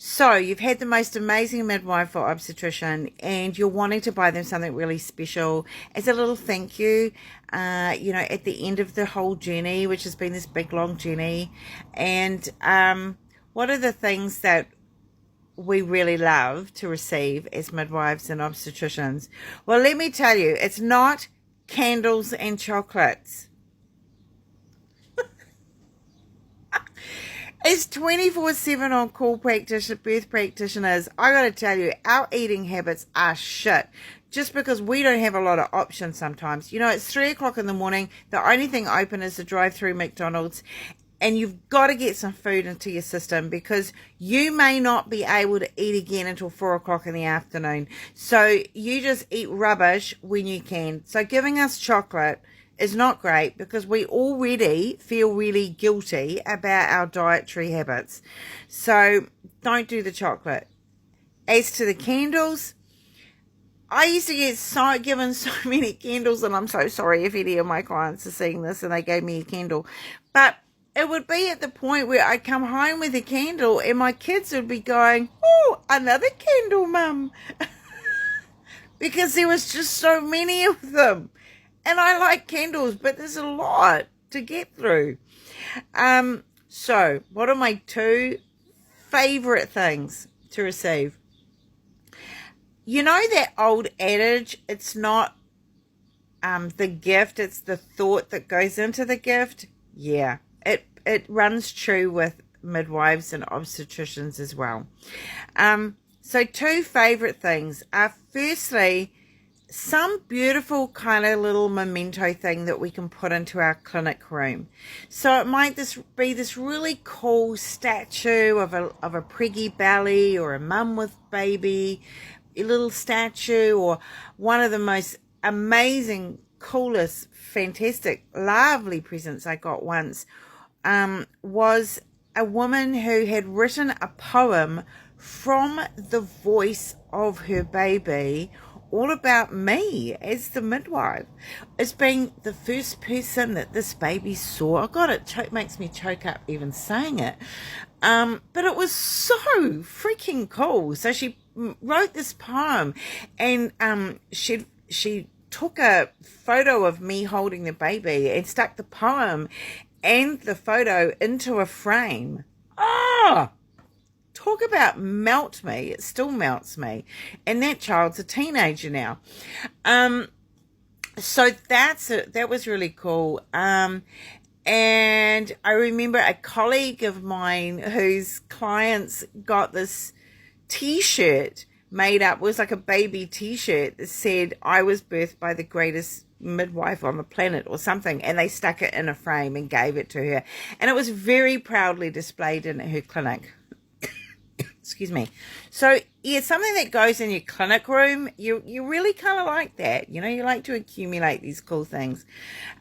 So you've had the most amazing midwife or obstetrician and you're wanting to buy them something really special as a little thank you, at the end of the whole journey, which has been this big, long journey. And what are the things that we really love to receive as midwives and obstetricians? Well, let me tell you, it's not candles and chocolates. As 24/7 on call birth practitioners, I got to tell you, our eating habits are shit. Just because we don't have a lot of options sometimes. It's 3 o'clock in the morning. The only thing open is the drive-through McDonald's. And you've got to get some food into your system because you may not be able to eat again until 4 o'clock in the afternoon. So you just eat rubbish when you can. So giving us chocolate is not great because we already feel really guilty about our dietary habits. So don't do the chocolate. As to the candles, I used to get given so many candles, and I'm so sorry if any of my clients are seeing this and they gave me a candle. But it would be at the point where I'd come home with a candle and my kids would be going, "Oh, another candle, Mum." Because there was just so many of them. And I like candles, but there's a lot to get through. So what are my 2 favorite things to receive? You know that old adage, it's not the gift, it's the thought that goes into the gift? Yeah, it runs true with midwives and obstetricians as well. So 2 favorite things are, firstly, some beautiful kind of little memento thing that we can put into our clinic room. So it might be this really cool statue of a preggy belly, or a mum with baby, a little statue, or one of the most amazing, coolest, fantastic, lovely presents I got once was a woman who had written a poem from the voice of her baby, all about me as the midwife, as being the first person that this baby saw. Oh God, it makes me choke up even saying it. But it was so freaking cool. So she wrote this poem, and she took a photo of me holding the baby and stuck the poem and the photo into a frame. Oh, talk about melt me. It still melts me. And that child's a teenager now. So that was really cool. And I remember a colleague of mine whose clients got this t-shirt made up, was like a baby t-shirt that said, "I was birthed by the greatest midwife on the planet," or something, and they stuck it in a frame and gave it to her, and it was very proudly displayed in her clinic. Excuse me. So yeah, something that goes in your clinic room, you really kind of like that. You like to accumulate these cool things.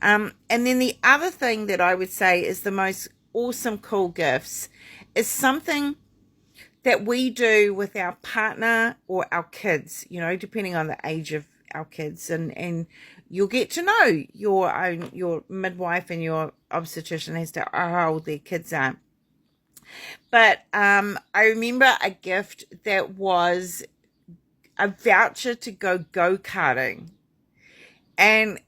And then the other thing that I would say is the most awesome cool gifts is something that we do with our partner or our kids, depending on the age of our kids, and you'll get to know your midwife and your obstetrician as to how old their kids are. But I remember a gift that was a voucher to go karting. And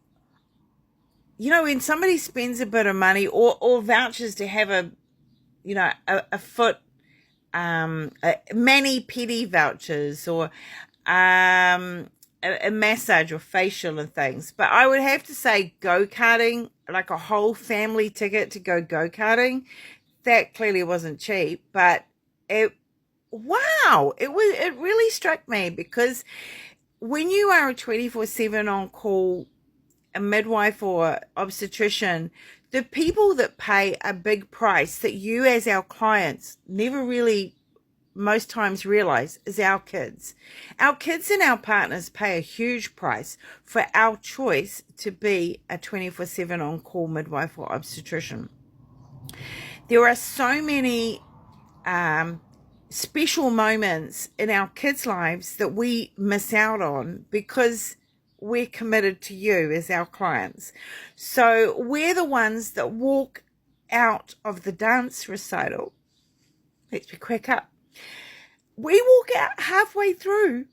when somebody spends a bit of money, or vouchers to have a foot, mani-pedi vouchers, or a massage or facial and things. But I would have to say go-karting, like a whole family ticket to go-karting, that clearly wasn't cheap, but it really struck me, because when you are a 24/7 on call, a midwife or obstetrician, the people that pay a big price that you as our clients never really most times realize is our kids. Our kids and our partners pay a huge price for our choice to be a 24/7 on call midwife or obstetrician. There are so many special moments in our kids' lives that we miss out on because we're committed to you as our clients. So we're the ones that walk out of the dance recital. Let's be quick up. we walk out halfway through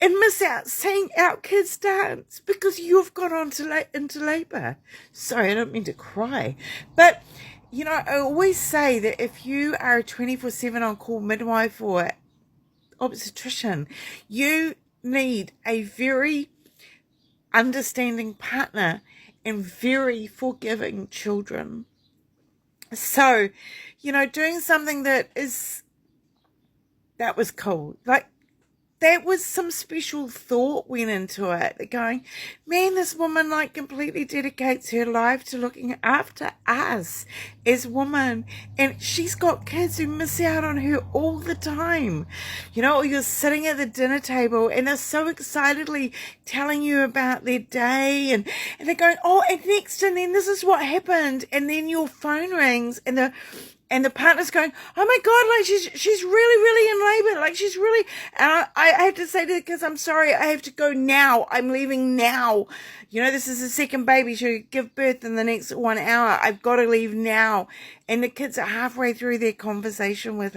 and miss out seeing our kids dance because you've gone on to into labour. Sorry, I don't mean to cry. But, you know, I always say that if you are a 24/7 on-call midwife or obstetrician, you need a very understanding partner and very forgiving children. So, you know, doing something that was cool. Like, that was some special thought went into it. Going, man, this woman like completely dedicates her life to looking after us as women. And she's got kids who miss out on her all the time. You know, or you're sitting at the dinner table and they're so excitedly telling you about their day and they're going, oh, and next, and then this is what happened. And then your phone rings and the partner's going, oh my God, like she's really in labor. Like she's really, and I have to say to the kids, I'm sorry, I have to go now. I'm leaving now. You know, this is the second baby. She'll give birth in the next 1 hour. I've got to leave now. And the kids are halfway through their conversation with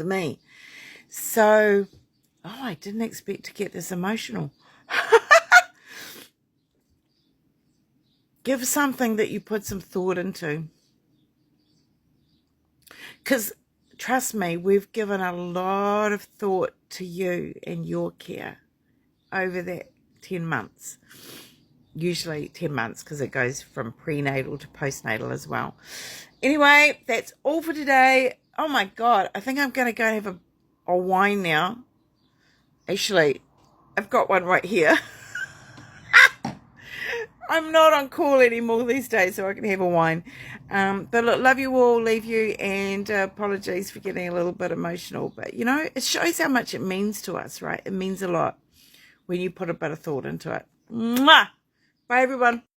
me. So, I didn't expect to get this emotional. Give something that you put some thought into. Because, trust me, we've given a lot of thought to you and your care over that 10 months. Usually 10 months because it goes from prenatal to postnatal as well. Anyway, that's all for today. Oh my God, I think I'm going to go and have a wine now. Actually, I've got one right here. I'm not on call anymore these days, so I can have a wine. But look, love you all, leave you, and apologies for getting a little bit emotional. But, you know, it shows how much it means to us, right? It means a lot when you put a bit of thought into it. Mwah! Bye, everyone.